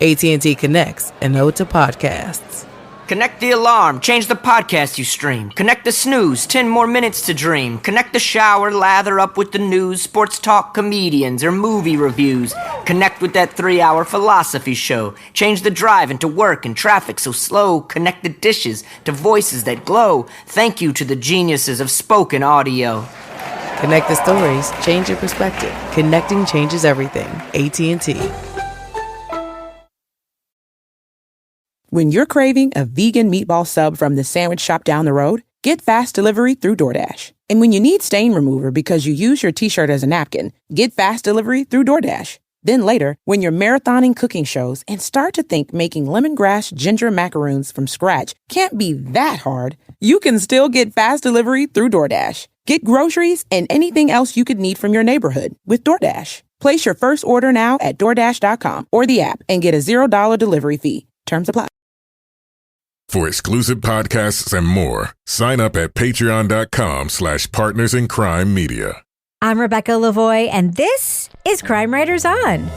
AT&T connects an ode to podcasts. Connect the alarm, change the podcast you stream. Connect the snooze, 10 more minutes to dream. Connect the shower, lather up with the news, sports talk, comedians, or movie reviews. Connect with that 3-hour philosophy show. Change the drive into work and traffic so slow. Connect the dishes to voices that glow. Thank you to the geniuses of spoken audio. Connect the stories, change your perspective. Connecting changes everything. AT&T. When you're craving a vegan meatball sub from the sandwich shop down the road, get fast delivery through DoorDash. And when you need stain remover because you use your t-shirt as a napkin, get fast delivery through DoorDash. Then later, when you're marathoning cooking shows and start to think making lemongrass ginger macaroons from scratch can't be that hard, you can still get fast delivery through DoorDash. Get groceries and anything else you could need from your neighborhood with DoorDash. Place your first order now at DoorDash.com or the app and get a $0 delivery fee. Terms apply. For exclusive podcasts and more, sign up at patreon.com/partnersincrimemedia. I'm Rebecca Lavoie, and this is Crime Writers On.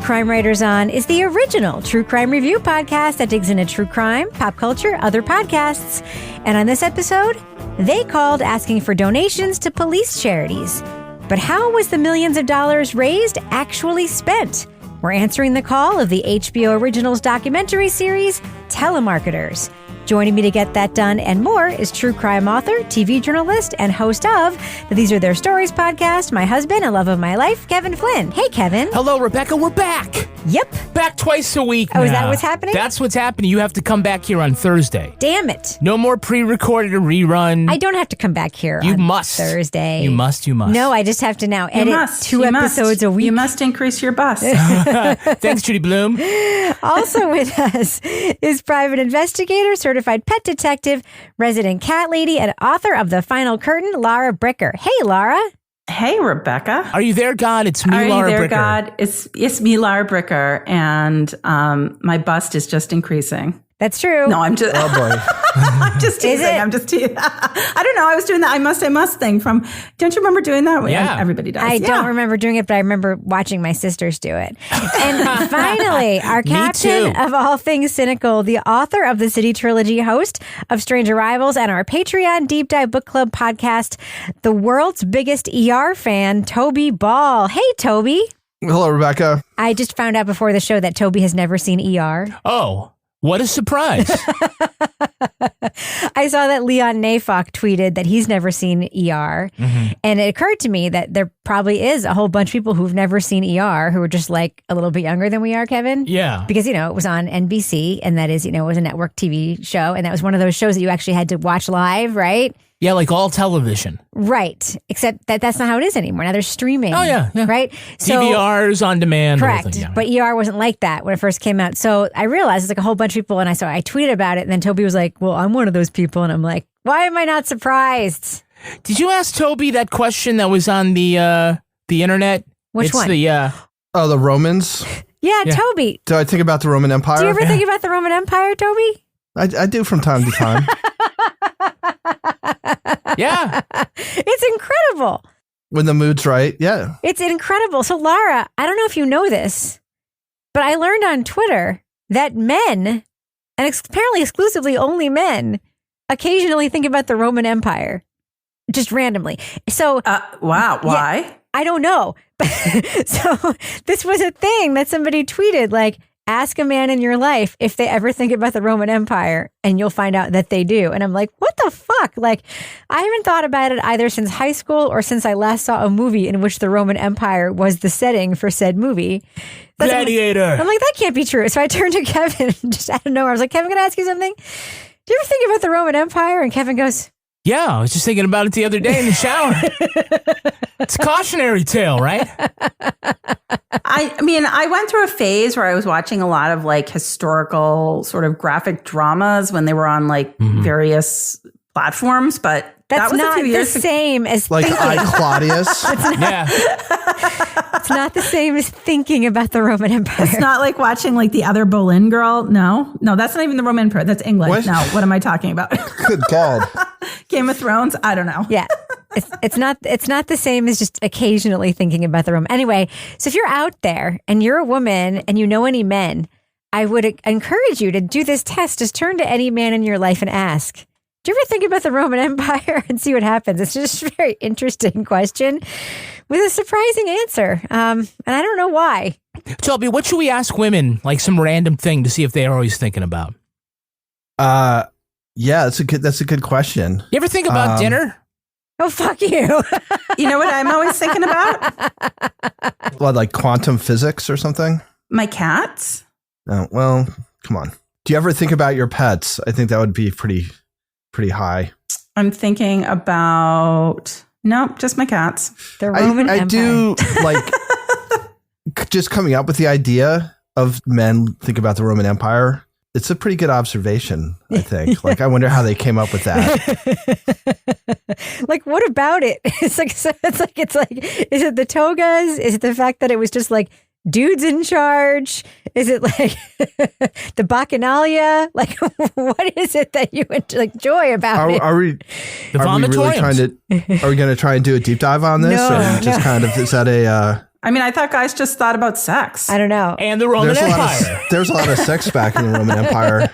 Crime Writers On is the original true crime review podcast that digs into true crime, pop culture, other podcasts. And on this episode, they called asking for donations to police charities. But how was the millions of dollars raised actually spent? We're answering the call of the HBO Originals documentary series, Telemarketers. Joining me to get that done and more is true crime author, TV journalist, and host of the These Are Their Stories podcast, my husband and love of my life, Kevin Flynn. Hey, Kevin. Hello, Rebecca. We're back. Yep. Back twice a week Oh, now. is that what's happening? That's what's happening. You have to come back here on Thursday. Damn it. No more pre-recorded or rerun. I don't have to come back here You on must. Thursday. You must. No, I just have to now edit two episodes a week. You must increase your bus. Thanks, Judy Bloom. Also with us is private investigator, certified pet detective, resident cat lady, and author of The Final Curtain, Laura Bricker. Hey, Laura. Hey, Rebecca. Are you there, God? It's me, Laura Are you there, Bricker. God? It's me, Laura Bricker, and my bust is just increasing. That's true. No, I'm just. Oh boy. I'm just teasing. Is it? I'm just teasing. I don't know. I was doing that I must thing from. Don't you remember doing that? Yeah. Everybody does. I don't remember doing it, but I remember watching my sisters do it. And finally, our captain of all things cynical, the author of the City Trilogy, host of Strange Arrivals, and our Patreon Deep Dive Book Club podcast, the world's biggest ER fan, Toby Ball. Hey, Toby. Hello, Rebecca. I just found out before the show that Toby has never seen ER. Oh, what a surprise. I saw that Leon Neyfakh tweeted that he's never seen ER. Mm-hmm. And it occurred to me that there probably is a whole bunch of people who've never seen ER who are just like a little bit younger than we are, Kevin. Yeah. Because, it was on NBC, and that is, it was a network TV show. And that was one of those shows that you actually had to watch live, right? Yeah, like all television. Right. Except that's not how it is anymore. Now there's streaming. Oh, yeah. Right? DVRs on demand. Correct. Yeah. But ER wasn't like that when it first came out. So I realized it's like a whole bunch of people, and I tweeted about it, and then Toby was like, well, I'm one of those people. And I'm like, why am I not surprised? Did you ask Toby that question that was on the internet? Which one? The Romans. Yeah, Toby. Do I think about the Roman Empire? Do you ever think about the Roman Empire, Toby? I do from time to time. Yeah. It's incredible. When the mood's right, yeah. It's incredible. So, Laura, I don't know if you know this, but I learned on Twitter that men, and apparently exclusively only men, occasionally think about the Roman Empire. Just randomly. So, wow. Why? Yeah, I don't know. So, this was a thing that somebody tweeted, like, ask a man in your life if they ever think about the Roman Empire, and you'll find out that they do. And I'm like, what the fuck? Like, I haven't thought about it either since high school or since I last saw a movie in which the Roman Empire was the setting for said movie. Gladiator. I'm like, that can't be true. So I turned to Kevin just out of nowhere. I was like, Kevin, can I ask you something? Do you ever think about the Roman Empire? And Kevin goes, yeah, I was just thinking about it the other day in the shower. It's a cautionary tale, right? I mean, I went through a phase where I was watching a lot of like historical sort of graphic dramas when they were on like various platforms, but that's that was not a few the years same as like thinking. I, Claudius. Yeah. It's not the same as thinking about the Roman Empire. It's not like watching like the other Berlin girl. No, that's not even the Roman Empire. That's England. What? No, what am I talking about? Good God. Game of Thrones? I don't know. Yeah. It's not the same as just occasionally thinking about the Roman. Anyway, so if you're out there and you're a woman and you know any men, I would encourage you to do this test. Just turn to any man in your life and ask, do you ever think about the Roman Empire, and see what happens? It's just a very interesting question with a surprising answer. And I don't know why. Toby, what should we ask women? Like some random thing to see if they're always thinking about. Yeah, that's a good question. You ever think about dinner? Oh, fuck you. You know what I'm always thinking about? What, like quantum physics or something? My cats. Oh, well, come on. Do you ever think about your pets? I think that would be pretty high. I'm thinking about, nope, just my cats. The Roman Empire. I do like just coming up with the idea of men think about the Roman Empire. It's a pretty good observation, I think. Like, I wonder how they came up with that. Like, what about it? It's like, is it the togas? Is it the fact that it was just like dudes in charge? Is it like the bacchanalia? Like, what is it that you enjoy about it? Are we really trying to? Are we going to try and do a deep dive on this, or just kind of is that a? I mean, I thought guys just thought about sex. I don't know. And the Roman Empire. There's a lot of sex back in the Roman Empire.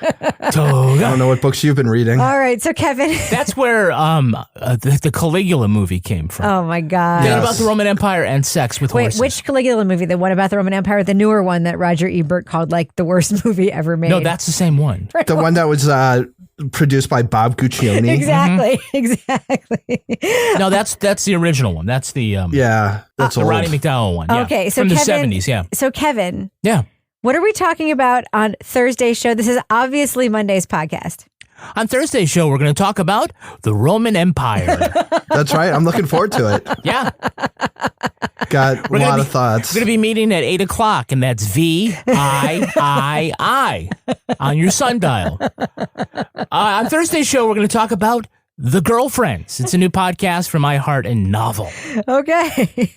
Toga. I don't know what books you've been reading. All right, so Kevin. That's where the Caligula movie came from. Oh my God. Yes. About the Roman Empire and sex with horses. Which Caligula movie? The one about the Roman Empire, the newer one that Roger Ebert called like the worst movie ever made. No, that's the same one. The one that was produced by Bob Guccione. Exactly. No, that's the original one. That's the that's the old. Roddy McDowell one. Yeah. Okay, so from Kevin, the 70s. Yeah. So Kevin, Yeah. what are we talking about on Thursday's show? This is obviously Monday's podcast. On Thursday's show, we're going to talk about the Roman Empire. That's right. I'm looking forward to it. Yeah. Got a lot of thoughts. We're going to be meeting at 8 o'clock, and that's VIII on your sundial. On Thursday's show, we're going to talk about The Girlfriends. It's a new podcast from iHeart and Novel. Okay.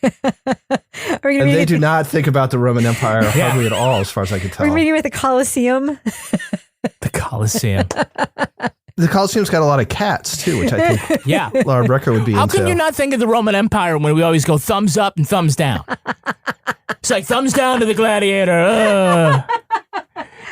And they do not think about the Roman Empire hardly at all, as far as I can tell. We're meeting at the Colosseum. The Colosseum. The Colosseum's got a lot of cats, too, which I think Laura Brecker would be How into. come you not think of the Roman Empire when we always go thumbs up and thumbs down? It's like thumbs down to the gladiator.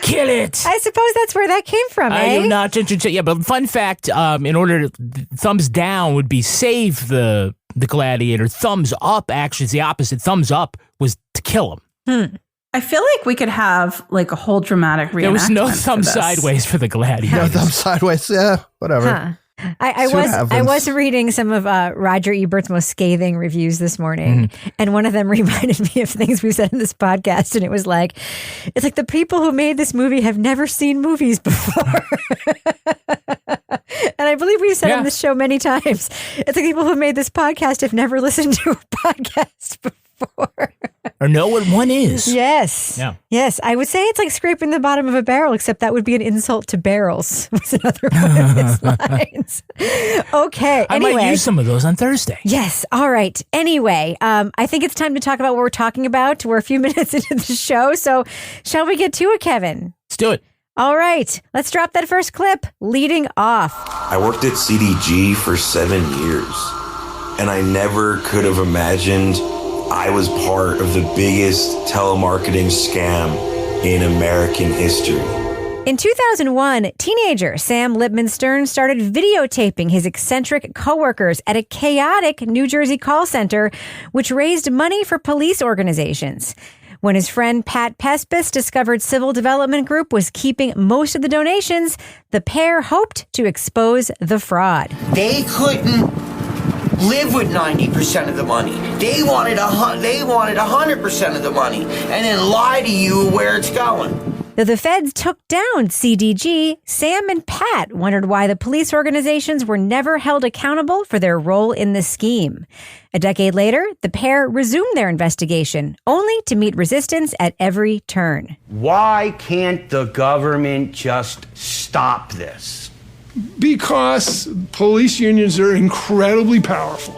Kill it. I suppose that's where that came from, I do not. Yeah, but fun fact, in order to, thumbs down would be save the gladiator. Thumbs up, actually, is the opposite. Thumbs up was to kill him. I feel like we could have like a whole dramatic reenactment. There was no for thumb this. sideways for the gladiator. No thumb sideways. Yeah, whatever. Huh. I was reading some of Roger Ebert's most scathing reviews this morning, and one of them reminded me of things we've said in this podcast, and it's like the people who made this movie have never seen movies before. And I believe we've said on this show many times, it's like people who made this podcast have never listened to a podcast before. Or know what one is. Yes. Yeah. Yes. I would say it's like scraping the bottom of a barrel, except that would be an insult to barrels, was another one of his lines. Okay. I might use some of those on Thursday. Yes. All right. Anyway, I think it's time to talk about what we're talking about. We're a few minutes into the show. So shall we get to it, Kevin? Let's do it. All right. Let's drop that first clip. Leading off. I worked at CDG for 7 years, and I never could have imagined I was part of the biggest telemarketing scam in American history. In 2001, teenager Sam Lipman Stern started videotaping his eccentric coworkers at a chaotic New Jersey call center, which raised money for police organizations. When his friend Pat Pespis discovered Civil Development Group was keeping most of the donations, the pair hoped to expose the fraud. They couldn't live with 90% of the money. They wanted 100% of the money, and then lie to you where it's going. Though the feds took down CDG, Sam and Pat wondered why the police organizations were never held accountable for their role in the scheme. A decade later, the pair resumed their investigation, only to meet resistance at every turn. Why can't the government just stop this? Because police unions are incredibly powerful.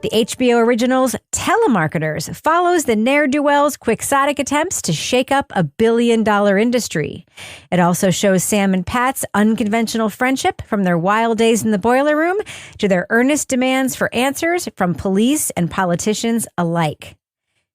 The HBO Originals Telemarketers follows the ne'er-do-wells' quixotic attempts to shake up a billion-dollar industry. It also shows Sam and Pat's unconventional friendship from their wild days in the boiler room to their earnest demands for answers from police and politicians alike.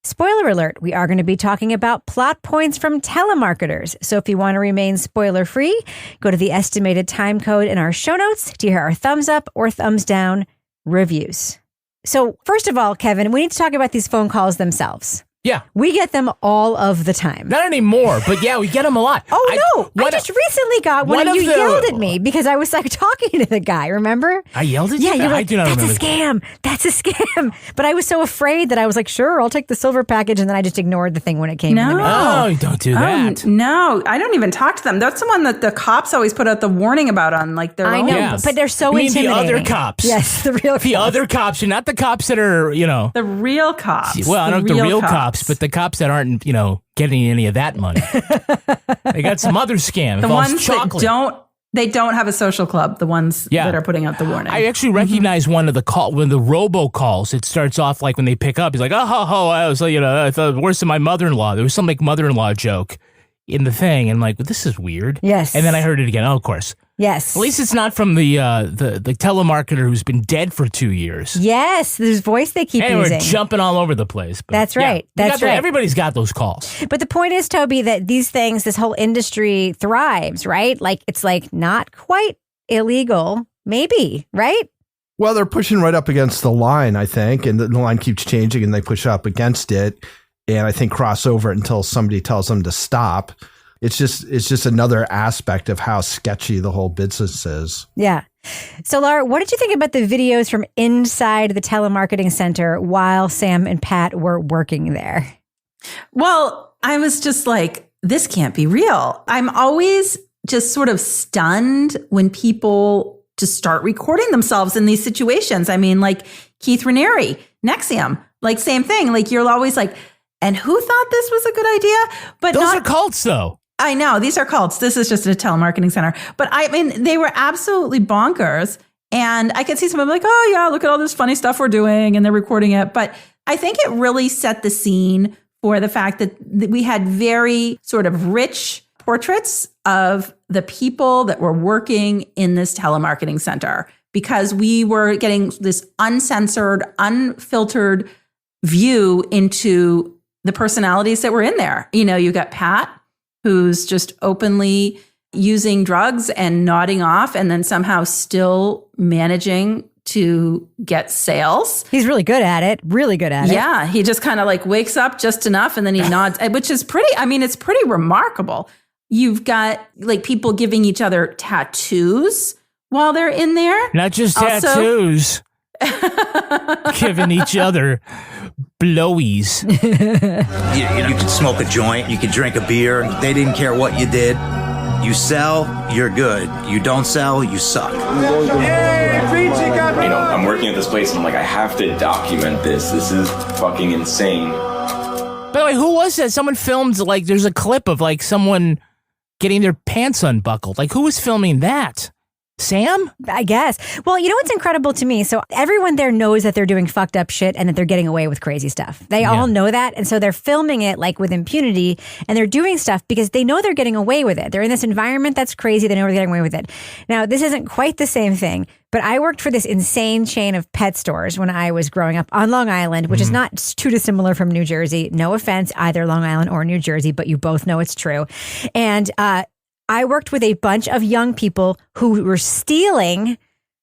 Spoiler alert, we are going to be talking about plot points from Telemarketers. So if you want to remain spoiler-free, go to the estimated time code in our show notes to hear our thumbs up or thumbs down reviews. So first of all, Kevin, we need to talk about these phone calls themselves. Yeah. We get them all of the time. Not anymore, but yeah, we get them a lot. I just recently got one and you yelled at me because I was like talking to the guy, remember? I yelled at you? Yeah, you're like, I do not remember. That's a scam. But I was so afraid that I was like, sure, I'll take the silver package. And then I just ignored the thing when it came in the mail. Oh, don't do that. No, I don't even talk to them. That's the one that the cops always put out the warning about on like their I know, Yes. but they're so You mean intimidating. the other cops? Yes, the real cops. The other cops, and not the cops that are, The real cops. Well, I don't know the real cops, but the cops that aren't, getting any of that money. They got some other scam. The Involves ones chocolate. they don't have a social club, the ones that are putting out the warning. I actually recognize one of the when the robo calls. It starts off like when they pick up. He's like, I was I thought worse than my mother-in-law. There was some like mother-in-law joke in the thing, and like, this is weird. Yes. And then I heard it again. Oh, of course. Yes. At least it's not from the telemarketer who's been dead for 2 years. Yes, this voice they keep And using. we're jumping all over the place. But That's right. That's right. Everybody's got those calls. But the point is, Toby, that these things, this whole industry thrives, right? Like, it's like not quite illegal, maybe, right? Well, they're pushing right up against the line, I think, and the line keeps changing and they push up against it. And I think cross over it until somebody tells them to stop. It's just another aspect of how sketchy the whole business is. Yeah. So, Laura, what did you think about the videos from inside the telemarketing center while Sam and Pat were working there? Well, I was just like, this can't be real. I'm always just sort of stunned when people just start recording themselves in these situations. I mean, like Keith Raniere, Nexium, like same thing. Like you're always like, and who thought this was a good idea? But those are cults, though. I know these are cults. This is just a telemarketing center. But I mean, they were absolutely bonkers. And I could see someone like, oh yeah, look at all this funny stuff we're doing. And they're recording it. But I think it really set the scene for the fact that we had very sort of rich portraits of the people that were working in this telemarketing center, because we were getting this uncensored, unfiltered view into the personalities that were in there. You got Pat, who's just openly using drugs and nodding off and then somehow still managing to get sales. He's really good at it. Really good at it. Yeah. He just kind of like wakes up just enough and then he nods, which is it's pretty remarkable. You've got like people giving each other tattoos while they're in there. Not just tattoos. Giving each other blowies. You could smoke a joint, you could drink a beer. They didn't care what you did. You sell, you're good. You don't sell, you suck. I'm working at this place and I'm like, I have to document this. This is fucking insane. By the way, who was that? Someone filmed, like, there's a clip of, like, someone getting their pants unbuckled. Like, who was filming that? Sam? I guess. Well, you know what's incredible to me? So everyone there knows that they're doing fucked up shit and that they're getting away with crazy stuff. They all know that. And so they're filming it like with impunity and they're doing stuff because they know they're getting away with it. They're in this environment that's crazy. They know they're getting away with it. Now, this isn't quite the same thing, but I worked for this insane chain of pet stores when I was growing up on Long Island, which is not too dissimilar from New Jersey. No offense, either Long Island or New Jersey, but you both know it's true. And, I worked with a bunch of young people who were stealing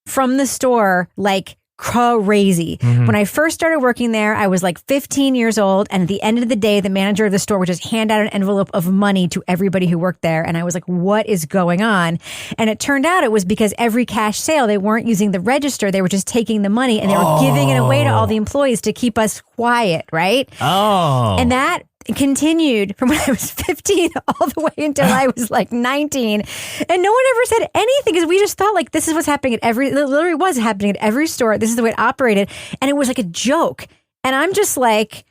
from the store like crazy. When I first started working there, I was like 15 years old. And at the end of the day, the manager of the store would just hand out an envelope of money to everybody who worked there. And I was like, what is going on? And it turned out it was because every cash sale, they weren't using the register. They were just taking the money and they were giving it away to all the employees to keep us quiet, right? Oh. And that continued from when I was 15 all the way until I was like 19. And no one ever said anything because we just thought like this is what's happening at it literally was happening at every store. This is the way it operated. And it was like a joke. And I'm just like,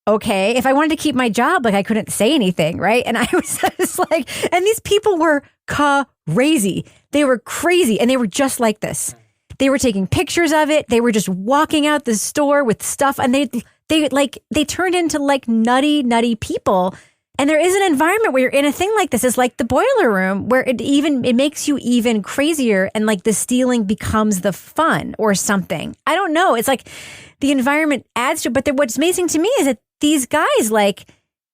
okay, if I wanted to keep my job, like I couldn't say anything, right? And I was just like, and these people were crazy. They were crazy and they were just like this. They were taking pictures of it. They were just walking out the store with stuff, and they turned into like nutty people. And there is an environment where you're in a thing like this. It's like the boiler room, where it makes you even crazier, and like the stealing becomes the fun or something. I don't know. It's like the environment adds to it. But what's amazing to me is that these guys, like,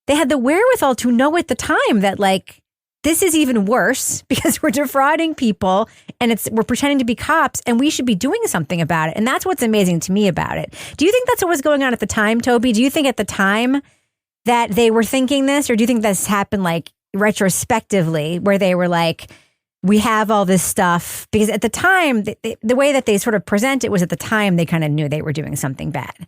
they had the wherewithal to know at the time that, like, this is even worse because we're defrauding people and we're pretending to be cops, and we should be doing something about it. And that's what's amazing to me about it. Do you think that's what was going on at the time, Toby? Do you think at the time that they were thinking this, or do you think this happened like retrospectively, where they were like, we have all this stuff? Because at the time, the way that they sort of present it was, at the time they kind of knew they were doing something bad.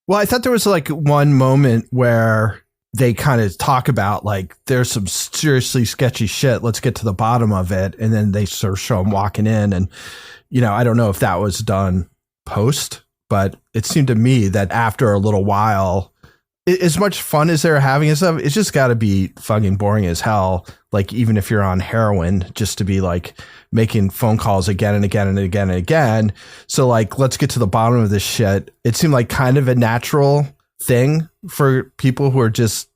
Well, I thought there was like one moment where they kind of talk about, like, there's some seriously sketchy shit. Let's get to the bottom of it. And then they sort of show them walking in. And, you know, I don't know if that was done post, but it seemed to me that after a little while, as much fun as they're having and stuff, it's just got to be fucking boring as hell. Like, even if you're on heroin, just to be like making phone calls again and again and again and again. So, like, let's get to the bottom of this shit. It seemed like kind of a natural thing for people who are just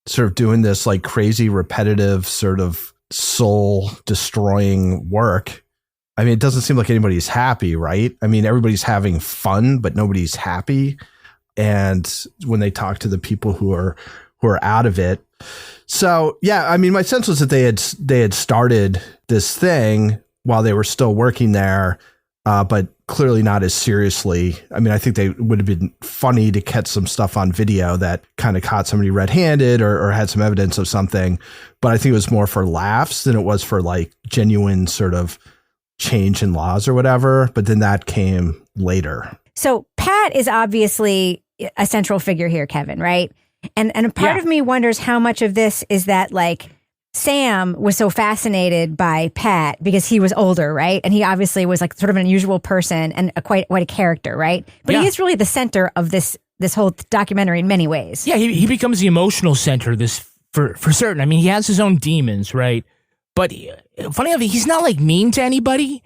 sort of doing this like crazy, repetitive, sort of soul destroying work. I mean, it doesn't seem like anybody's happy, right? I mean, everybody's having fun, but nobody's happy. And when they talk to the people who are out of it. So, yeah, I mean, my sense was that they had started this thing while they were still working there, but clearly not as seriously. I mean, I think they would have been funny to catch some stuff on video that kind of caught somebody red-handed or had some evidence of something. But I think it was more for laughs than it was for like genuine sort of change in laws or whatever. But then that came later. So Pat is obviously a central figure here, Kevin, right? And a part of me wonders how much of this is that, like, Sam was so fascinated by Pat because he was older, right? And he obviously was like sort of an unusual person and quite a character, right? But he is really the center of this whole documentary in many ways. Yeah, he becomes the emotional center of this for certain. I mean, he has his own demons, right? But funny enough, he's not like mean to anybody.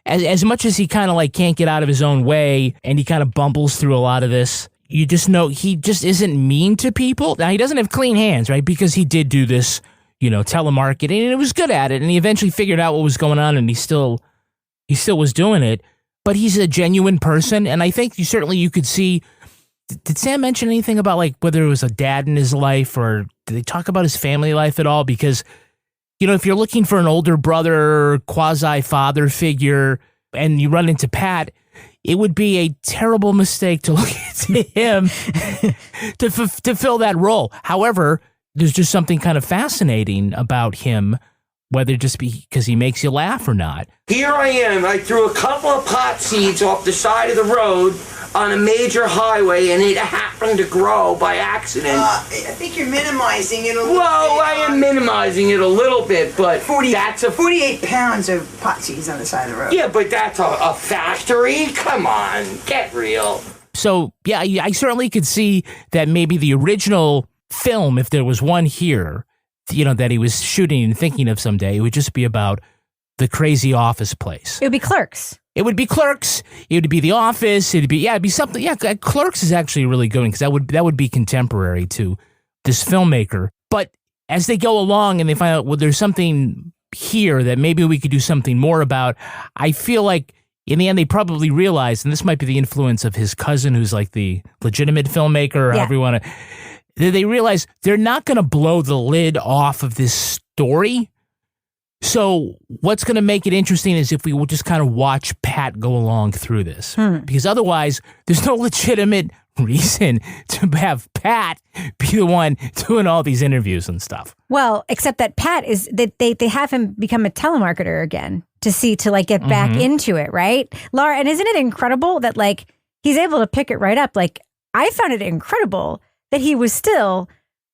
As much as he kind of like can't get out of his own way, and he kind of bumbles through a lot of this, you just know he just isn't mean to people. Now, he doesn't have clean hands, right? Because he did do this, you know, telemarketing, and he was good at it, and he eventually figured out what was going on, and he still was doing it. But he's a genuine person, and I think you could see. Did Sam mention anything about like whether it was a dad in his life, or did they talk about his family life at all? Because, you know, if you're looking for an older brother, quasi-father figure, and you run into Pat, it would be a terrible mistake to look to him to fill that role. However, there's just something kind of fascinating about him, whether just because he makes you laugh or not. Here I am. I threw a couple of pot seeds off the side of the road on a major highway, and it happened to grow by accident. I think you're minimizing it a little bit. Well, I am minimizing it a little bit, but 48 pounds of pot seeds on the side of the road. Yeah, but that's a factory? Come on, get real. So, yeah, I certainly could see that maybe the original film, if there was one here, you know, that he was shooting and thinking of someday, it would just be about the crazy office place. It would be Clerks. It would be Clerks. It would be The Office. It'd be something. Yeah, Clerks is actually really good because that would be contemporary to this filmmaker. But as they go along and they find out, well, there's something here that maybe we could do something more about, I feel like in the end they probably realized, and this might be the influence of his cousin who's like the legitimate filmmaker, or however you want to, they realize they're not going to blow the lid off of this story. So what's going to make it interesting is if we will just kind of watch Pat go along through this. Because otherwise, there's no legitimate reason to have Pat be the one doing all these interviews and stuff. Well, except that Pat is, they have him become a telemarketer again to like get back into it, right? Laura, and isn't it incredible that like he's able to pick it right up? Like, I found it incredible that he was still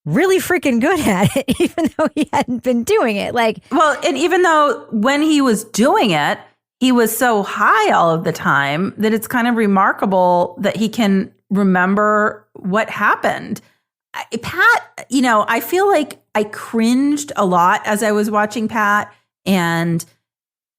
really freaking good at it, even though he hadn't been doing it. Like, well, and even though when he was doing it, he was so high all of the time that it's kind of remarkable that he can remember what happened. Pat, you know, I feel like I cringed a lot as I was watching Pat, and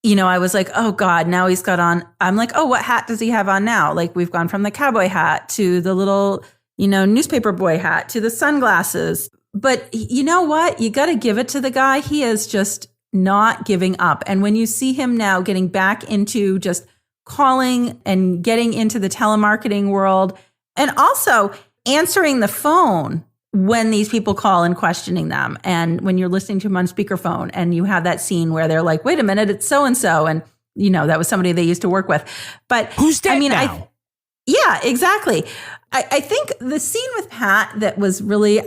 I was like, oh God, now he's got on. I'm like, oh, what hat does he have on now? Like we've gone from the cowboy hat to the little, newspaper boy hat to the sunglasses. But you know what? You got to give it to the guy. He is just not giving up. And when you see him now getting back into just calling and getting into the telemarketing world and also answering the phone when these people call and questioning them. And when you're listening to them on speakerphone and you have that scene where they're like, wait a minute, it's so-and-so. And, that was somebody they used to work with. But who's dead now? Yeah, exactly. I think the scene with Pat that was really,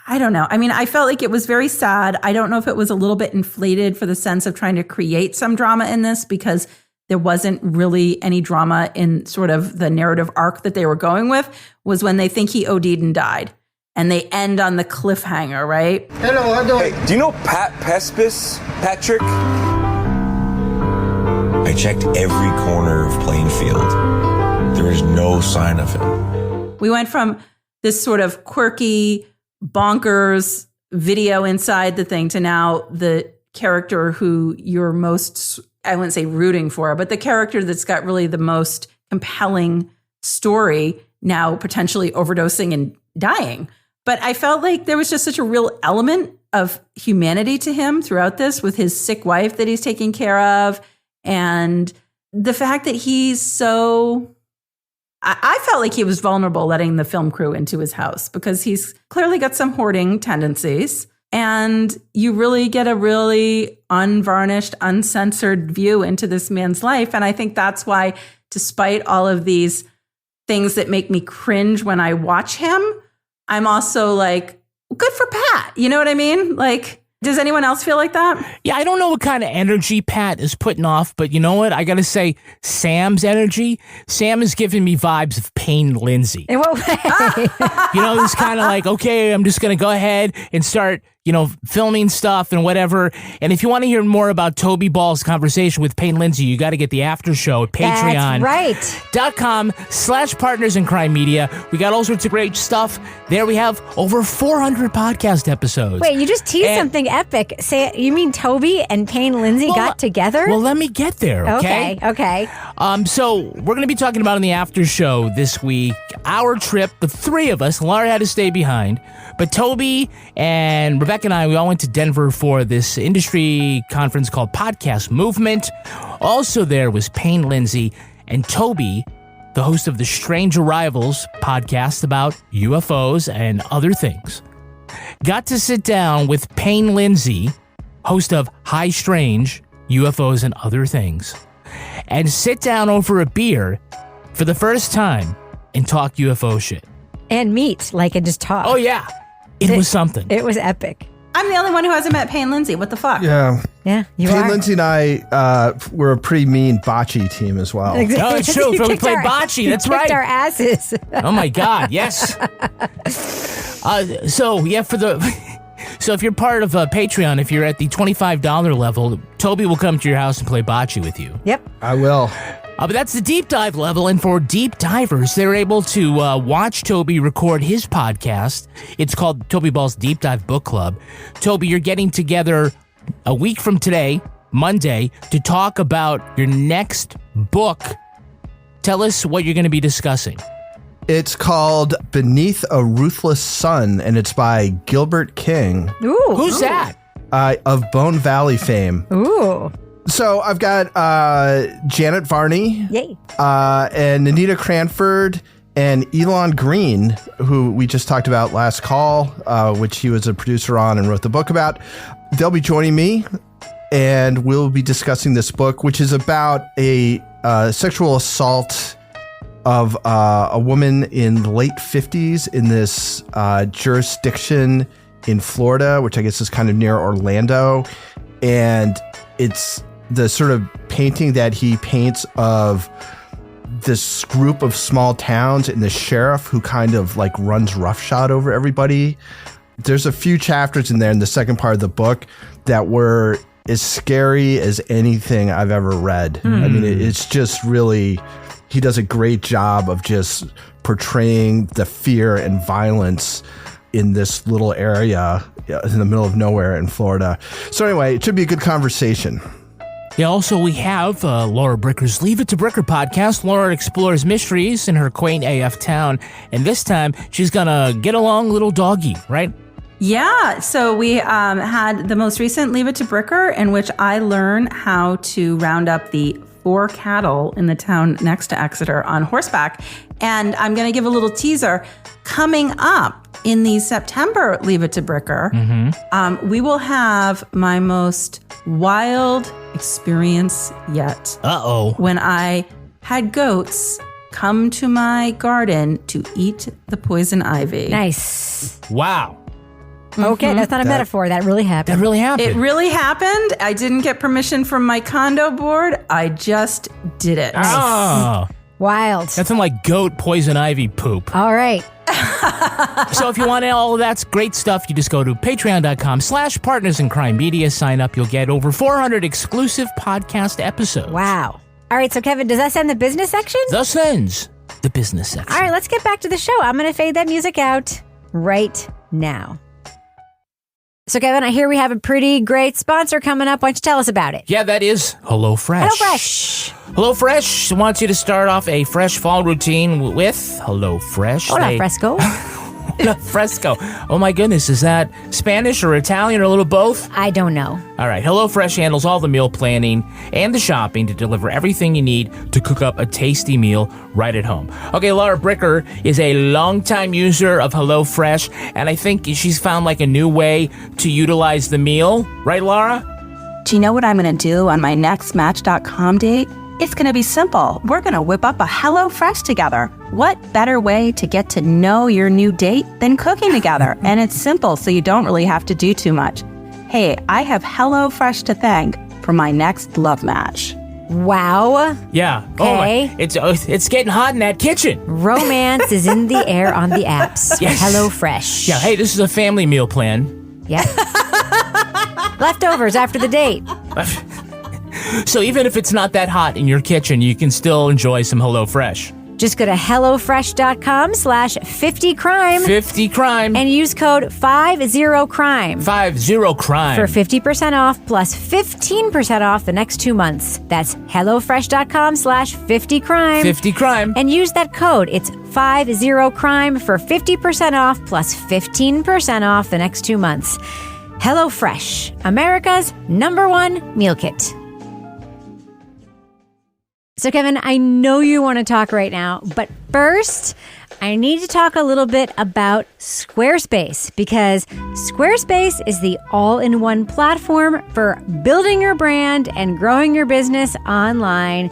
I don't know. I mean, I felt like it was very sad. I don't know if it was a little bit inflated for the sense of trying to create some drama in this because there wasn't really any drama in sort of the narrative arc that they were going with was when they think he OD'd and died. And they end on the cliffhanger, right? Hello, how do I? Hey, do you know Pat Pespis, Patrick? I checked every corner of Plainfield. There is no sign of him. We went from this sort of quirky, bonkers video inside the thing to now the character who you're most, I wouldn't say rooting for, but the character that's got really the most compelling story now potentially overdosing and dying. But I felt like there was just such a real element of humanity to him throughout this with his sick wife that he's taking care of. And the fact that he's so, I felt like he was vulnerable letting the film crew into his house because he's clearly got some hoarding tendencies. And you really get a really unvarnished, uncensored view into this man's life. And I think that's why, despite all of these things that make me cringe when I watch him, I'm also like, good for Pat. You know what I mean? Like, does anyone else feel like that? Yeah, I don't know what kind of energy Pat is putting off, but you know what? I got to say, Sam's energy, Sam is giving me vibes of Payne Lindsay. In what way? It's kind of like, okay, I'm just going to go ahead and start, filming stuff and whatever. And if you want to hear more about Toby Ball's conversation with Payne Lindsay, you got to get the after show at Patreon. That's right. .com/Partners in Crime Media. We got all sorts of great stuff. There we have over 400 podcast episodes. Wait, you just teased something epic. Say, you mean Toby and Payne Lindsay got together? Well, let me get there, okay? Okay. So we're going to be talking about in the after show this week, our trip, the three of us. Laura had to stay behind. But Toby and Rebecca and I, we all went to Denver for this industry conference called Podcast Movement. Also there was Payne Lindsay and Toby, the host of the Strange Arrivals podcast about UFOs and other things. Got to sit down with Payne Lindsay, host of High Strange, UFOs and Other Things, and sit down over a beer for the first time and talk UFO shit. And meet, and just talk. Oh, yeah. It was something. It was epic. I'm the only one who hasn't met Payne Lindsay. What the fuck? Yeah. Yeah, you Payne are. Lindsay and I were a pretty mean bocce team as well. Exactly. No, it's true. We played bocce. That's right. Kicked our asses. Oh, my God. Yes. So if you're part of Patreon, if you're at the $25 level, Toby will come to your house and play bocce with you. Yep. I will. But that's the deep dive level, and for deep divers, they're able to watch Toby record his podcast. It's called Toby Ball's Deep Dive Book Club. Toby, you're getting together a week from today, Monday, to talk about your next book. Tell us what you're going to be discussing. It's called Beneath a Ruthless Sun, and it's by Gilbert King. Ooh. Who's that? Of Bone Valley fame. Ooh. So I've got Janet Varney. Yay. And Anita Cranford and Elon Green, who we just talked about last call, which he was a producer on and wrote the book about. They'll be joining me, and we'll be discussing this book, which is about a sexual assault of a woman in the late 50s in this jurisdiction in Florida, which I guess is kind of near Orlando. And it's the sort of painting that he paints of this group of small towns and the sheriff who kind of runs roughshod over everybody. There's a few chapters in there in the second part of the book that were as scary as anything I've ever read. I mean, it's just really, he does a great job of just portraying the fear and violence in this little area in the middle of nowhere in Florida. So anyway, it should be a good conversation. Yeah, also we have Laura Bricker's Leave It to Bricker podcast. Laura explores mysteries in her quaint AF town, and this time she's gonna get along little doggy, right? Yeah, so we had the most recent Leave It to Bricker, in which I learn how to round up the 4 cattle in the town next to Exeter on horseback. And I'm going to give a little teaser. Coming up in the September Leave It to Bricker, we will have my most wild experience yet. Uh-oh. When I had goats come to my garden to eat the poison ivy. Nice. Wow. Okay, that's not a metaphor. That really happened. That really happened. It really happened. I didn't get permission from my condo board. I just did it. Oh. Wild. That's some like goat poison ivy poop. All right. So if you want all of that great stuff, you just go to patreon.com/Partners in Crime Media. Sign up. You'll get over 400 exclusive podcast episodes. Wow. All right, so Kevin, does that send the business section? Thus ends the business section. All right, let's get back to the show. I'm going to fade that music out right now. So, Kevin, I hear we have a pretty great sponsor coming up. Why don't you tell us about it? Yeah, that is HelloFresh. HelloFresh. HelloFresh wants you to start off a fresh fall routine with HelloFresh. Hola, Fresco. Hola, Fresco. Oh, my goodness. Is that Spanish or Italian or a little both? I don't know. All right. HelloFresh handles all the meal planning and the shopping to deliver everything you need to cook up a tasty meal right at home. Okay, Laura Bricker is a longtime user of HelloFresh, and I think she's found like a new way to utilize the meal. Right, Laura? Do you know what I'm going to do on my next Match.com date? It's going to be simple. We're going to whip up a HelloFresh together. What better way to get to know your new date than cooking together? And it's simple, so you don't really have to do too much. Hey, I have HelloFresh to thank for my next love match. Wow. Yeah. Okay. Oh my. It's getting hot in that kitchen. Romance is in the air on the apps. Yes. HelloFresh. Yeah. Hey, this is a family meal plan. Yeah. Leftovers after the date. So even if it's not that hot in your kitchen, you can still enjoy some HelloFresh. Just go to HelloFresh.com/50crime. 50crime. And use code 50crime. 50crime. For 50% off plus 15% off the next 2 months. That's HelloFresh.com/50crime. 50crime. And use that code. It's 50crime for 50% off plus 15% off the next 2 months. HelloFresh, America's #1 meal kit. So, Kevin, I know you want to talk right now, but first, I need to talk a little bit about Squarespace, because Squarespace is the all-in-one platform for building your brand and growing your business online.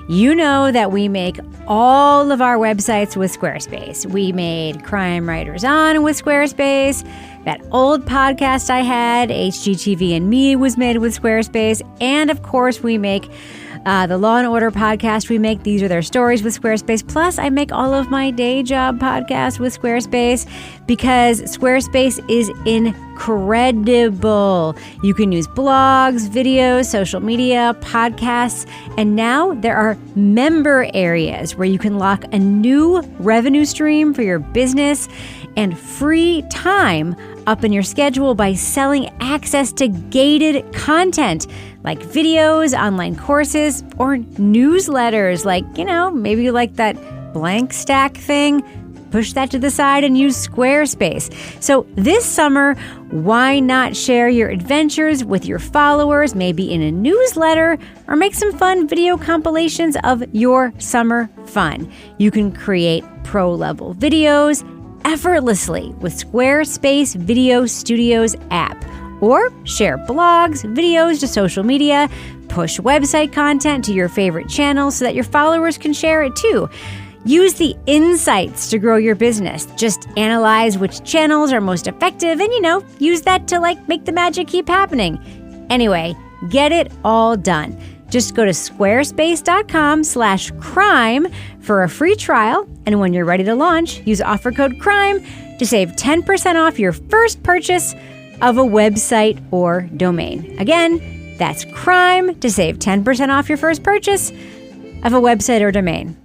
You know that we make all of our websites with Squarespace. We made Crime Writers On with Squarespace. That old podcast I had, HGTV and Me, was made with Squarespace. And of course, we make the Law and Order podcast. We make These Are Their Stories with Squarespace. Plus, I make all of my day job podcasts with Squarespace because Squarespace is incredible. You can use blogs, videos, social media, podcasts, and now there are member areas where you can lock a new revenue stream for your business and free time up in your schedule by selling access to gated content like videos, online courses, or newsletters. Like, maybe you like that blank stack thing. Push that to the side and use Squarespace. So this summer, why not share your adventures with your followers, maybe in a newsletter, or make some fun video compilations of your summer fun? You can create pro-level videos effortlessly with Squarespace Video Studios app, or share blogs, videos to social media, push website content to your favorite channels so that your followers can share it too. Use the insights to grow your business. Just analyze which channels are most effective and, use that to make the magic keep happening. Anyway, get it all done. Just go to squarespace.com/crime for a free trial. And when you're ready to launch, use offer code CRIME to save 10% off your first purchase of a website or domain. Again, that's CRIME to save 10% off your first purchase of a website or domain.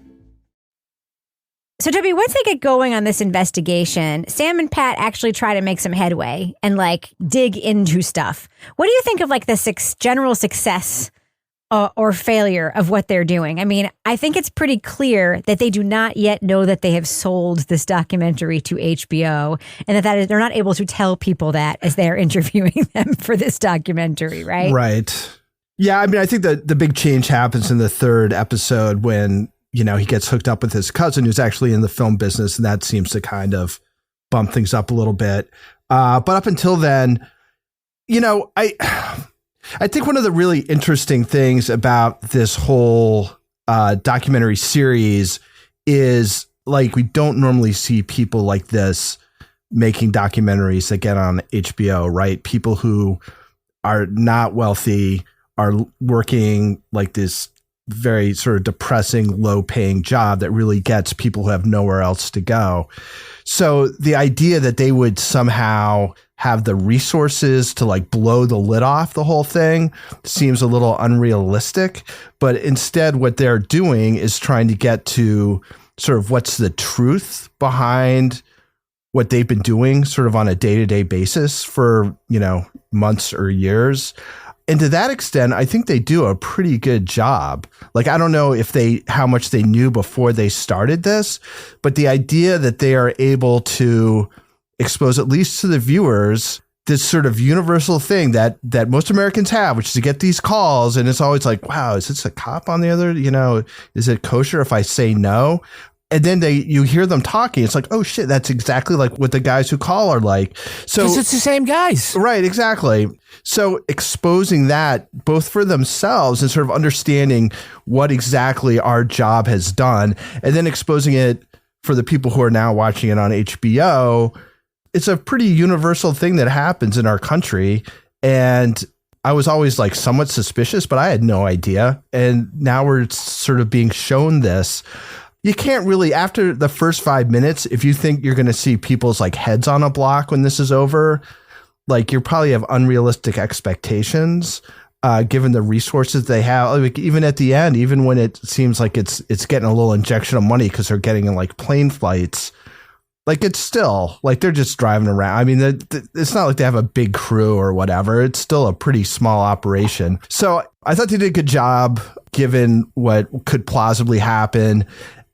So, Toby, once they get going on this investigation, Sam and Pat actually try to make some headway and dig into stuff. What do you think of the general success or failure of what they're doing. I mean, I think it's pretty clear that they do not yet know that they have sold this documentary to HBO, and that they're not able to tell people that as they're interviewing them for this documentary, right? Right. Yeah, I mean, I think that the big change happens in the third episode when, he gets hooked up with his cousin who's actually in the film business, and that seems to kind of bump things up a little bit. But up until then, I think one of the really interesting things about this whole documentary series is, like, we don't normally see people like this making documentaries that get on HBO, right? People who are not wealthy, are working like this very sort of depressing, low-paying job that really gets people who have nowhere else to go. So the idea that they would somehow have the resources to like blow the lid off the whole thing seems a little unrealistic. But instead, what they're doing is trying to get to sort of what's the truth behind what they've been doing sort of on a day-to-day basis for, months or years. And to that extent, I think they do a pretty good job. Like, I don't know how much they knew before they started this, but the idea that they are able to expose, at least to the viewers, this sort of universal thing that most Americans have, which is to get these calls. And it's always like, wow, is this a cop on the other? Is it kosher if I say no? And then you hear them talking. It's like, oh shit, that's exactly like what the guys who call are like. So because it's the same guys. Right, exactly. So exposing that both for themselves and sort of understanding what exactly our job has done, and then exposing it for the people who are now watching it on HBO, it's a pretty universal thing that happens in our country. And I was always like somewhat suspicious, but I had no idea. And now we're sort of being shown this. You can't really, after the first 5 minutes, if you think you're going to see people's like heads on a block when this is over, like you probably have unrealistic expectations, given the resources they have. Like, even at the end, even when it seems like it's getting a little injection of money because they're getting in like plane flights, like it's still like they're just driving around. I mean, it's not like they have a big crew or whatever. It's still a pretty small operation. So I thought they did a good job given what could plausibly happen.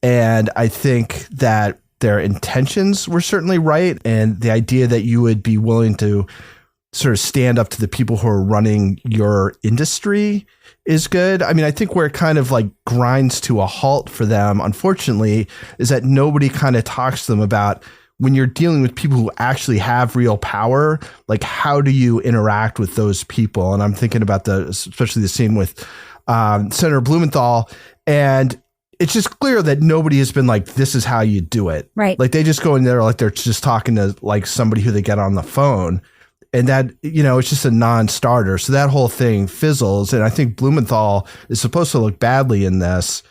And I think that their intentions were certainly right. And the idea that you would be willing to sort of stand up to the people who are running your industry is good. I mean, I think where it kind of like grinds to a halt for them, unfortunately, is that nobody kind of talks to them about when you're dealing with people who actually have real power, like how do you interact with those people? And I'm thinking about especially the scene with Senator Blumenthal, and it's just clear that nobody has been like, this is how you do it. Right. Like they just go in there like they're just talking to like somebody who they get on the phone. And that, it's just a non-starter. So that whole thing fizzles. And I think Blumenthal is supposed to look badly in this.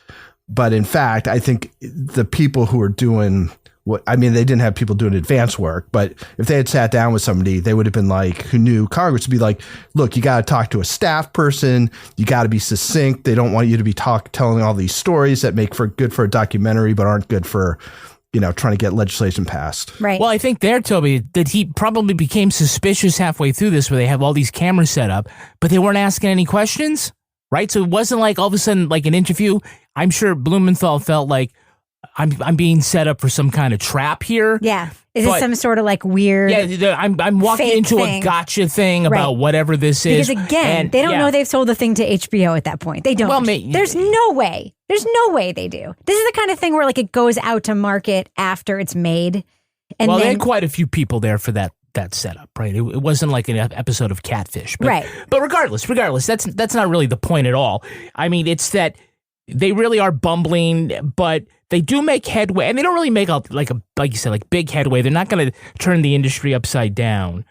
But in fact, I think the people who are doing they didn't have people doing advance work, but if they had sat down with somebody, they would have been like, who knew Congress, to be like, look, you got to talk to a staff person. You got to be succinct. They don't want you to be telling all these stories that make for good for a documentary, but aren't good for, trying to get legislation passed. Right. Well, I think there, Toby, that he probably became suspicious halfway through this where they have all these cameras set up, but they weren't asking any questions, right? So it wasn't like all of a sudden like an interview. I'm sure Blumenthal felt like, I'm being set up for some kind of trap here. Yeah. Is it some sort of like weird? Yeah, I'm walking into thing. A gotcha thing about whatever this is. Because again, they don't know they've sold the thing to HBO at that point. They don't. Well, there's no way. There's no way they do. This is the kind of thing where like it goes out to market after it's made. And they had quite a few people there for that setup, right? It wasn't like an episode of Catfish, but, right? But regardless, that's not really the point at all. I mean, it's that they really are bumbling, but they do make headway, and they don't really make like you said, like big headway. They're not going to turn the industry upside down.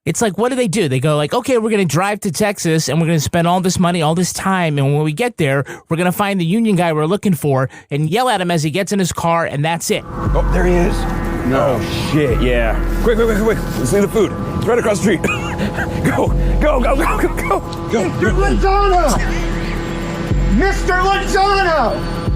It's like, what do? They go like, okay, we're going to drive to Texas, and we're going to spend all this money, all this time, and when we get there, we're going to find the union guy we're looking for and yell at him as he gets in his car, and that's it. Oh, there he is. No shit, yeah. Quick. Let's leave the food. It's right across the street. Go. Mr. Lozano! Mr. Lozano!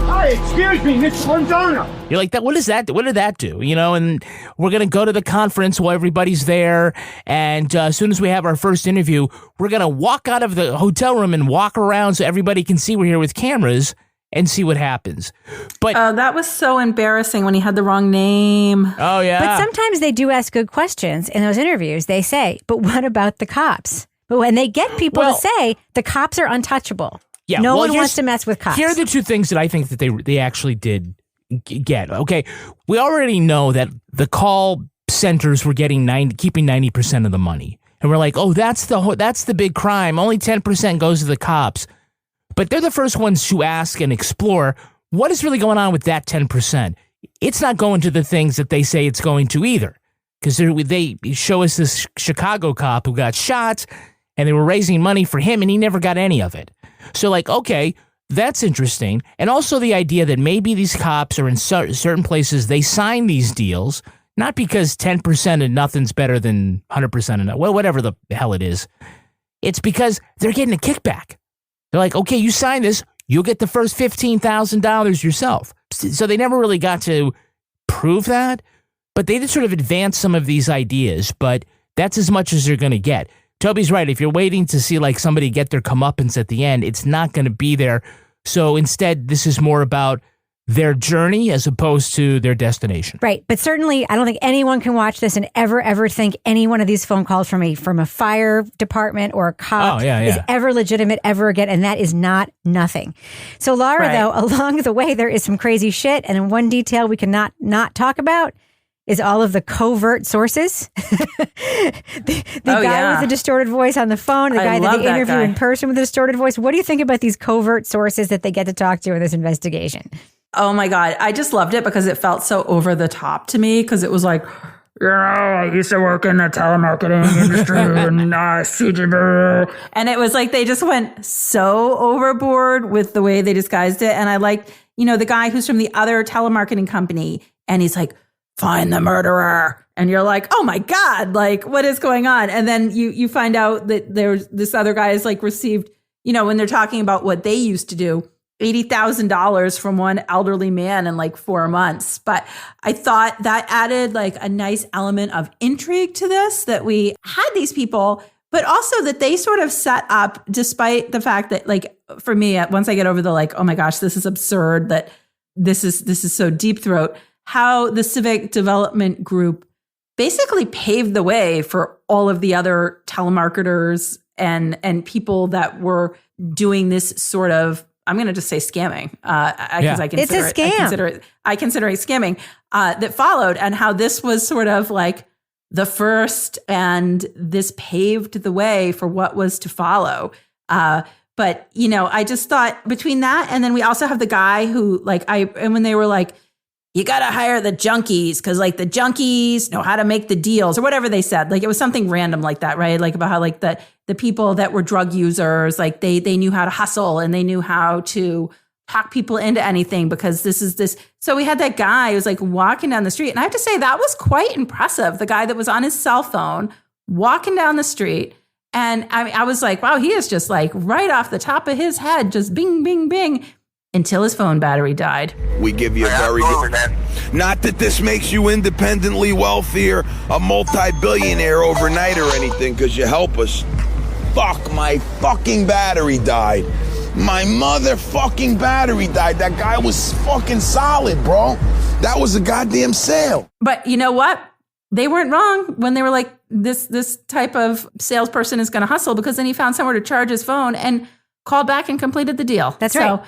Hi, excuse me, Mr. Londona. You're like, what is that? What did that do? You know, and we're going to go to the conference while everybody's there. And as soon as we have our first interview, we're going to walk out of the hotel room and walk around so everybody can see we're here with cameras and see what happens. But that was so embarrassing when he had the wrong name. Oh, yeah. But sometimes they do ask good questions in those interviews. They say, but what about the cops? But when they get people to say the cops are untouchable. Yeah, no one wants to mess with cops. Here are the two things that I think that they actually did get. Okay, we already know that the call centers were keeping 90% of the money, and we're like, oh, that's the big crime. Only 10% goes to the cops, but they're the first ones to ask and explore what is really going on with that 10%. It's not going to the things that they say it's going to either, because they show us this Chicago cop who got shot, and they were raising money for him, and he never got any of it. So, like, okay, that's interesting. And also the idea that maybe these cops are in certain places, they sign these deals, not because 10% and nothing's better than 100% and whatever the hell it is. It's because they're getting a kickback. They're like, okay, you sign this, you'll get the first $15,000 yourself. So they never really got to prove that, but they did sort of advance some of these ideas, but that's as much as they're going to get. Toby's right. If you're waiting to see like somebody get their comeuppance at the end, it's not going to be there. So instead, this is more about their journey as opposed to their destination. Right. But certainly, I don't think anyone can watch this and ever think any one of these phone calls from a fire department or a cop is ever legitimate ever again. And that is not nothing. So Laura, though, along the way, there is some crazy shit. And in one detail we cannot not talk about is all of the covert sources. the guy with the distorted voice on the phone, the guy that they interview in person with a distorted voice. What do you think about these covert sources that they get to talk to in this investigation? Oh my God. I just loved it because it felt so over the top to me, because it was like, I used to work in the telemarketing industry and CGB. And it was like they just went so overboard with the way they disguised it. And I liked, the guy who's from the other telemarketing company, and he's like, find the murderer. And you're like, oh my God, like what is going on? And then you find out that there's this other guy has like received, when they're talking about what they used to do, $80,000 from one elderly man in like 4 months. But I thought that added like a nice element of intrigue to this, that we had these people, but also that they sort of set up, despite the fact that, like, for me, once I get over the like, oh my gosh, this is absurd, that this is so deep throat, how the civic development group basically paved the way for all of the other telemarketers and people that were doing this sort of, I'm going to just say scamming, because it's a scam. I consider it scamming that followed, and how this was sort of like the first, and this paved the way for what was to follow. But I just thought between that, and then we also have the guy who and when they were like, you got to hire the junkies because like the junkies know how to make the deals, or whatever they said. Like it was something random like that, right? Like about how like the people that were drug users, like they knew how to hustle and they knew how to talk people into anything because this is this. So we had that guy who was like walking down the street. And I have to say that was quite impressive. The guy that was on his cell phone walking down the street. And I was like, wow, he is just like right off the top of his head, just bing, bing, bing. Until his phone battery died. We give you a very good... Not that this makes you independently wealthier, a multi-billionaire overnight or anything, because you help us. Fuck, my fucking battery died. My motherfucking battery died. That guy was fucking solid, bro. That was a goddamn sale. But you know what? They weren't wrong when they were like, this type of salesperson is going to hustle, because then he found somewhere to charge his phone and called back and completed the deal. That's right.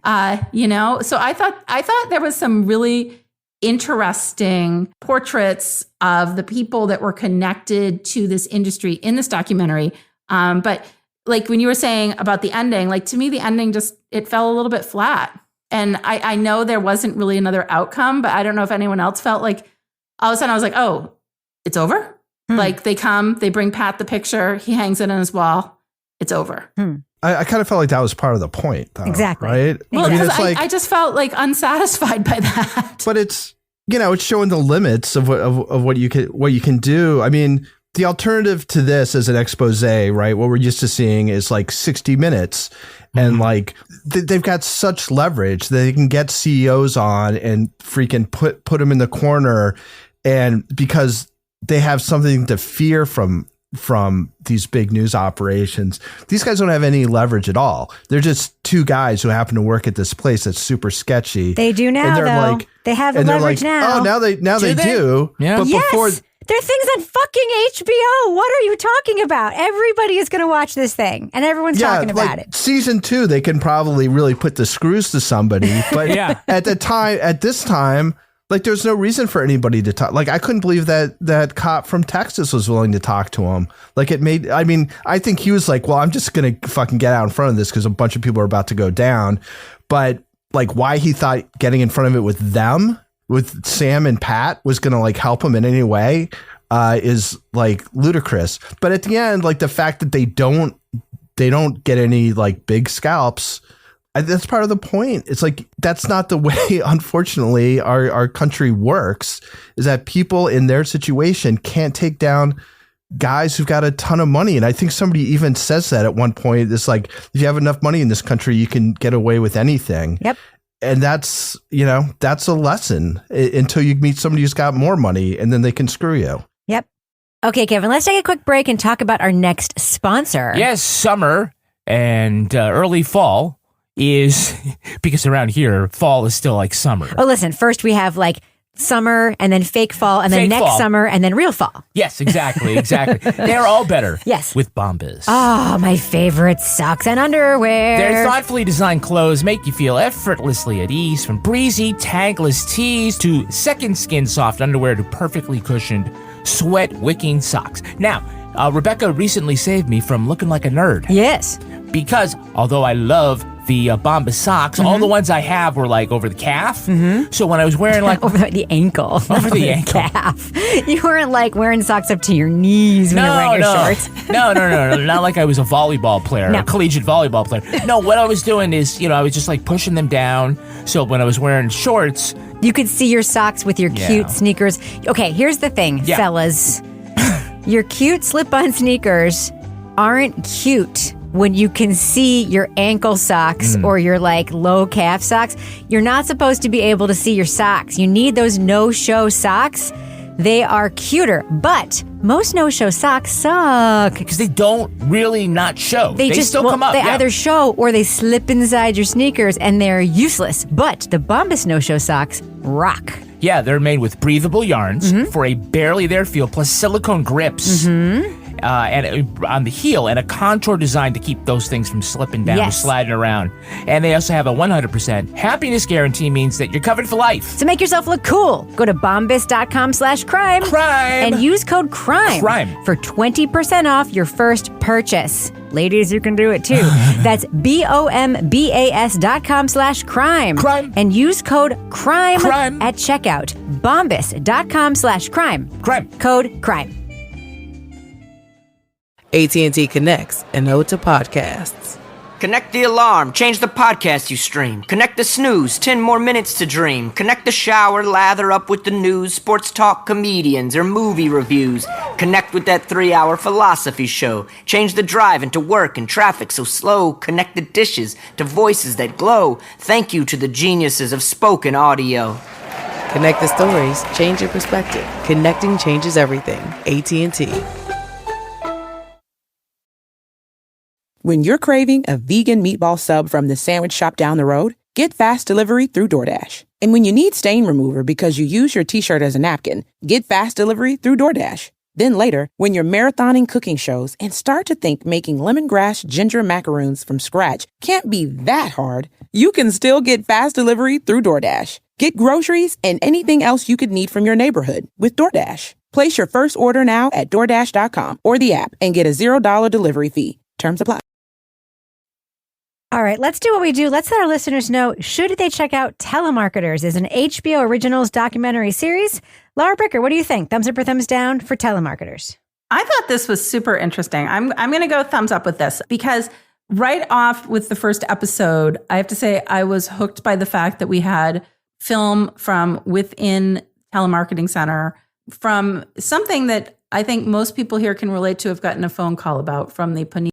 So I thought there was some really interesting portraits of the people that were connected to this industry in this documentary. But like when you were saying about the ending, like to me, the ending it fell a little bit flat. And I know there wasn't really another outcome, but I don't know if anyone else felt like all of a sudden I was like, oh, it's over. Like they come, they bring Pat the picture, he hangs it on his wall. It's over. I kind of felt like that was part of the point, though. Exactly. Right? Well, I mean, because I just felt like unsatisfied by that. But it's, it's showing the limits of what you can do. I mean, the alternative to this as an expose, right? What we're used to seeing is like 60 Minutes. And like they've got such leverage that they can get CEOs on and freaking put them in the corner. And because they have something to fear from these big news operations, these guys don't have any leverage at all. They're just two guys who happen to work at this place that's super sketchy. They do now, though. They have leverage now. Oh, now they do. Yeah. But yes. before. There are things on fucking HBO. What are you talking about? Everybody is going to watch this thing, and everyone's talking about it. Season 2, they can probably really put the screws to somebody. But at this time, like there's no reason for anybody to talk. Like I couldn't believe that cop from Texas was willing to talk to him. Like I think he was like, well, I'm just going to fucking get out in front of this because a bunch of people are about to go down. But like why he thought getting in front of it with them, with Sam and Pat, was going to like help him in any way is like ludicrous. But at the end, like the fact that they don't get any like big scalps, that's part of the point. It's like, that's not the way, unfortunately, our country works, is that people in their situation can't take down guys who've got a ton of money. And I think somebody even says that at one point. It's like, if you have enough money in this country, you can get away with anything. Yep. And that's a lesson until you meet somebody who's got more money and then they can screw you. Yep. Okay, Kevin, let's take a quick break and talk about our next sponsor. Yes, summer and early fall is, because around here, fall is still like summer. Oh, listen, first we have like summer and then fake fall and then next fall. Summer and then real fall. Yes, exactly. They're all better. Yes. With Bombas. Oh, my favorite socks and underwear. Their thoughtfully designed clothes make you feel effortlessly at ease, from breezy, tangless tees to second skin soft underwear to perfectly cushioned, sweat-wicking socks. Now, Rebecca recently saved me from looking like a nerd. Yes. Because although I love the Bombas socks, all the ones I have were like over the calf. So when I was wearing like over the ankle, over the ankle, calf, you weren't like wearing socks up to your knees when you're wearing your shorts. No, not like I was a volleyball player, a collegiate volleyball player. No, what I was doing is, I was just like pushing them down. So when I was wearing shorts, you could see your socks with your cute sneakers. Okay, here's the thing, fellas. Your cute slip-on sneakers aren't cute when you can see your ankle socks or your like low calf socks. You're not supposed to be able to see your socks. You need those no-show socks. They are cuter, but most no-show socks suck. Because they don't really not show. They just still come up. They either show or they slip inside your sneakers and they're useless. But the Bombas no-show socks rock. Yeah, they're made with breathable yarns for a barely there feel, plus silicone grips. And on the heel, and a contour design to keep those things from slipping down or sliding around. And they also have a 100% happiness guarantee, means that you're covered for life. So make yourself look cool. Go to bombas.com/crime. Crime. And use code CRIME for 20% off your first purchase. Ladies, you can do it too. That's bombas.com/crime. Crime. And use code CRIME at checkout. bombas.com/crime. Crime. Code CRIME. AT&T connects and ode to podcasts. Connect the alarm, change the podcast you stream. Connect the snooze, 10 more minutes to dream. Connect the shower, lather up with the news, sports talk, comedians, or movie reviews. Connect with that 3-hour philosophy show. Change the drive into work and traffic so slow. Connect the dishes to voices that glow. Thank you to the geniuses of spoken audio. Connect the stories, change your perspective. Connecting changes everything. AT&T. When you're craving a vegan meatball sub from the sandwich shop down the road, get fast delivery through DoorDash. And when you need stain remover because you use your t-shirt as a napkin, get fast delivery through DoorDash. Then later, when you're marathoning cooking shows and start to think making lemongrass ginger macaroons from scratch can't be that hard, you can still get fast delivery through DoorDash. Get groceries and anything else you could need from your neighborhood with DoorDash. Place your first order now at DoorDash.com or the app and get a $0 delivery fee. Terms apply. All right, let's do what we do. Let's let our listeners know, should they check out Telemarketers as an HBO Originals documentary series? Laura Bricker, what do you think? Thumbs up or thumbs down for Telemarketers? I thought this was super interesting. I'm going to go thumbs up with this because right off with the first episode, I have to say I was hooked by the fact that we had film from within Telemarketing Center, from something that I think most people here can relate to have gotten a phone call about from the panini